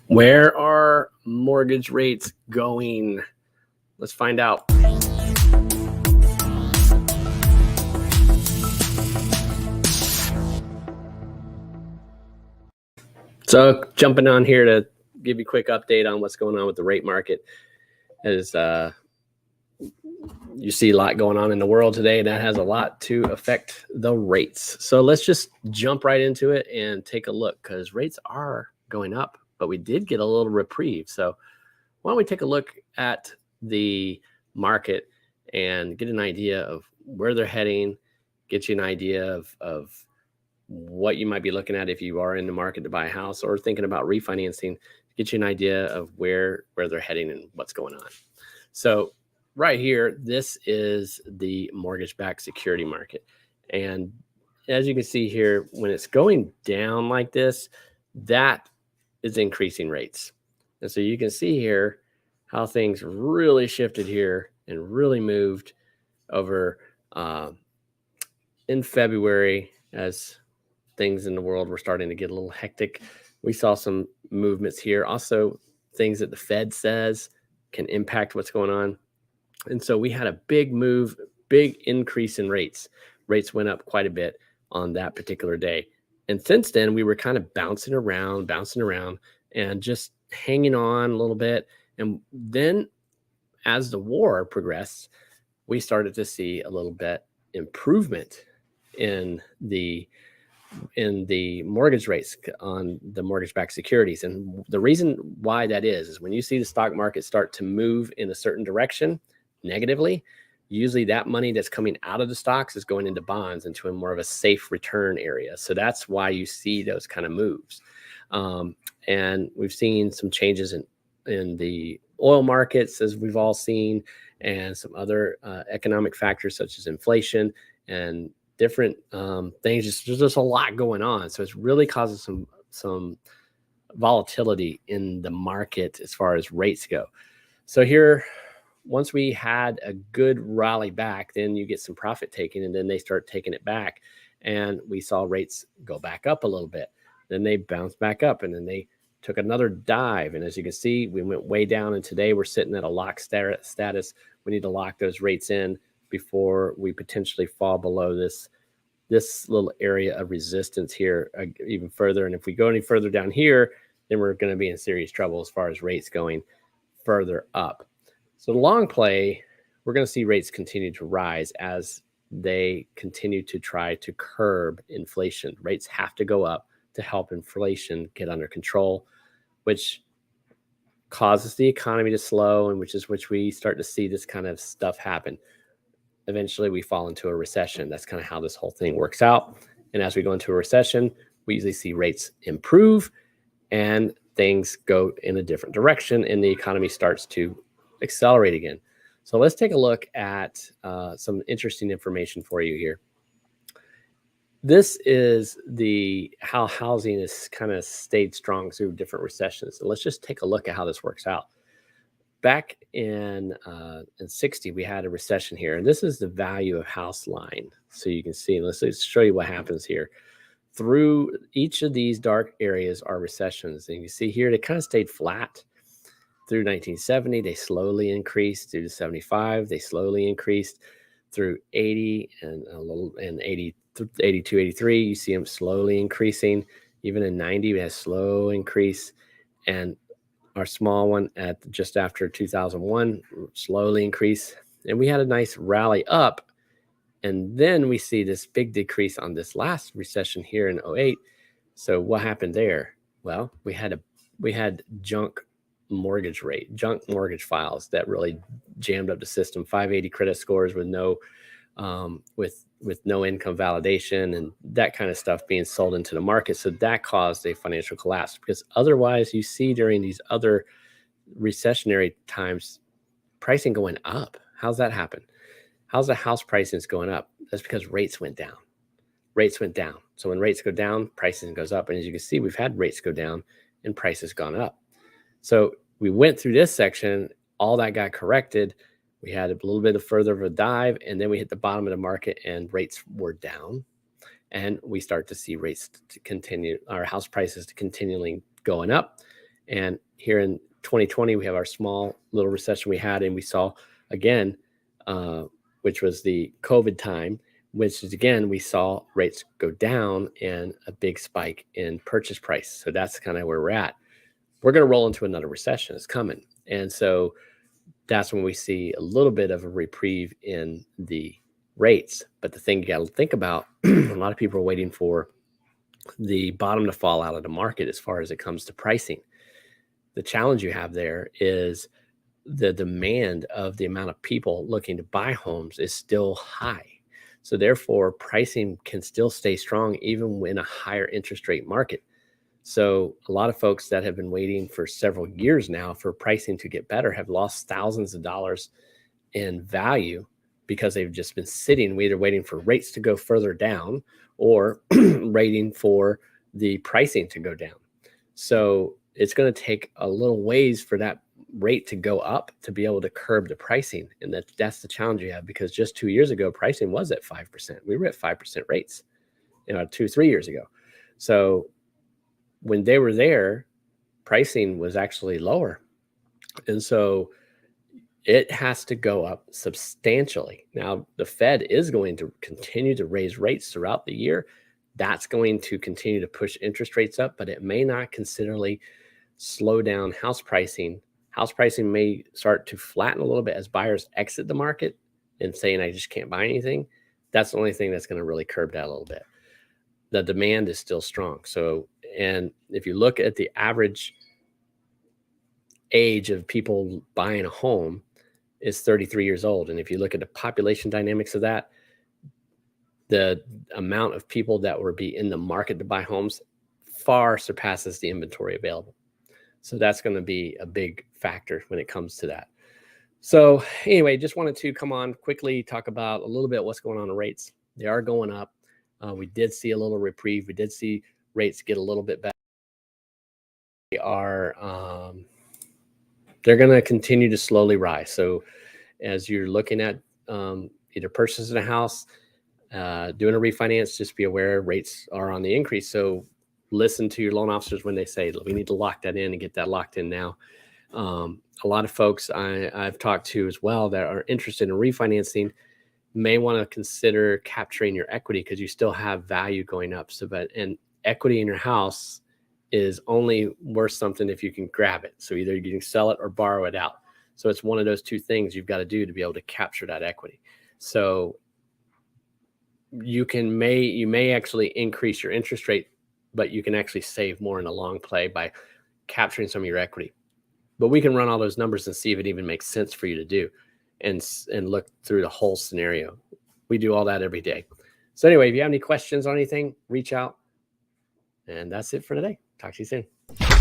Where are mortgage rates going? Let's find out. So jumping on here to give you a quick update on what's going on with the rate market. As you see a lot going on in the world today, and that has a lot to affect the rates. So let's just jump right into it and take a look, because rates are going up, but we did get a little reprieve. So why don't we take a look at the market and get an idea of where they're heading, get you an idea of what you might be looking at if you are in the market to buy a house or thinking about refinancing, get you an idea of where they're heading and what's going on. So right here, this is the mortgage-backed security market. And as you can see here, when it's going down like this, that is increasing rates. And so you can see here how things really shifted here and really moved over in February as things in the world were starting to get a little hectic. We saw some movements here. Also, things that the Fed says can impact what's going on. And so we had a big move, big increase in rates. Rates went up quite a bit on that particular day. And since then, we were kind of bouncing around and just hanging on a little bit. And then as the war progressed, we started to see a little bit improvement in the mortgage rates on the mortgage-backed securities. And the reason why that is when you see the stock market start to move in a certain direction negatively, usually that money that's coming out of the stocks is going into bonds, into a more of a safe return area. So that's why you see those kind of moves. And we've seen some changes in the oil markets, as we've all seen, and some other economic factors such as inflation and different things. There's just a lot going on. So it's really causing some volatility in the market as far as rates go. So here, once we had a good rally back, then you get some profit taking, and then they start taking it back. And we saw rates go back up a little bit. Then they bounced back up, and then they took another dive. And as you can see, we went way down, and today we're sitting at a lock status. We need to lock those rates in before we potentially fall below this little area of resistance here even further. And if we go any further down here, then we're going to be in serious trouble as far as rates going further up. So the long play, we're going to see rates continue to rise as they continue to try to curb inflation. Rates have to go up to help inflation get under control, which causes the economy to slow, and which we start to see this kind of stuff happen. Eventually we fall into a recession. That's kind of how this whole thing works out. And as we go into a recession, we usually see rates improve and things go in a different direction, and the economy starts to accelerate again. So let's take a look at some interesting information for you here. This is how housing has kind of stayed strong through different recessions. So let's just take a look at how this works out. Back in 60, we had a recession here, and this is the value of house line. So you can see, let's show you what happens here. Through each of these dark areas are recessions, and you see here they kind of stayed flat. Through 1970, they slowly increased. Through 75, they slowly increased. Through 80 and 82, 83, you see them slowly increasing. Even in 90, we had a slow increase. And our small one at just after 2001 slowly increase. And we had a nice rally up. And then we see this big decrease on this last recession here in 08. So what happened there? Well, we had junk mortgage files that really jammed up the system. 580 credit scores with no income validation and that kind of stuff being sold into the market. So that caused a financial collapse, because otherwise you see during these other recessionary times pricing going up. How's that happen? How's the house pricing going up? That's because rates went down. So when rates go down, pricing goes up. And as you can see, we've had rates go down and prices gone up. So we went through this section, all that got corrected. We had a little bit further of a dive, and then we hit the bottom of the market and rates were down. And we start to see rates to continue, our house prices to continually going up. And here in 2020, we have our small little recession we had, and we saw again, which was the COVID time, which is again, we saw rates go down and a big spike in purchase price. So that's kind of where we're at. We're going to roll into another recession. It's coming. And so that's when we see a little bit of a reprieve in the rates. But the thing you got to think about, a lot of people are waiting for the bottom to fall out of the market as far as it comes to pricing. The challenge you have there is the demand of the amount of people looking to buy homes is still high. So therefore, pricing can still stay strong even in a higher interest rate market. So a lot of folks that have been waiting for several years now for pricing to get better have lost thousands of dollars in value because they've just been sitting, either waiting for rates to go further down or waiting for the pricing to go down. So it's going to take a little ways for that rate to go up to be able to curb the pricing. And that's the challenge you have, because just 2 years ago, pricing was at 5%. We were at 5% rates, 2-3 years ago. So when they were there, pricing was actually lower. And so it has to go up substantially. Now, the Fed is going to continue to raise rates throughout the year. That's going to continue to push interest rates up, but it may not considerably slow down house pricing. House pricing may start to flatten a little bit as buyers exit the market and saying, I just can't buy anything. That's the only thing that's going to really curb that a little bit. The demand is still strong. So, and if you look at the average age of people buying a home is 33 years old. And if you look at the population dynamics of that, the amount of people that will be in the market to buy homes far surpasses the inventory available. So that's going to be a big factor when it comes to that. So anyway, just wanted to come on quickly, talk about a little bit what's going on in rates. They are going up. We did see a little reprieve. We did see rates get a little bit better. They are, they're going to continue to slowly rise. So as you're looking at either purchasing a house, doing a refinance, just be aware rates are on the increase. So listen to your loan officers when they say, we need to lock that in and get that locked in now. A lot of folks I've talked to as well that are interested in refinancing may want to consider capturing your equity because you still have value going up. So, and equity in your house is only worth something if you can grab it. So either you can sell it or borrow it out. So it's one of those two things you've got to do to be able to capture that equity. So you may actually increase your interest rate, but you can actually save more in the long play by capturing some of your equity. But we can run all those numbers and see if it even makes sense for you to do and look through the whole scenario. We do all that every day. So anyway, if you have any questions on anything, reach out. And that's it for today. Talk to you soon.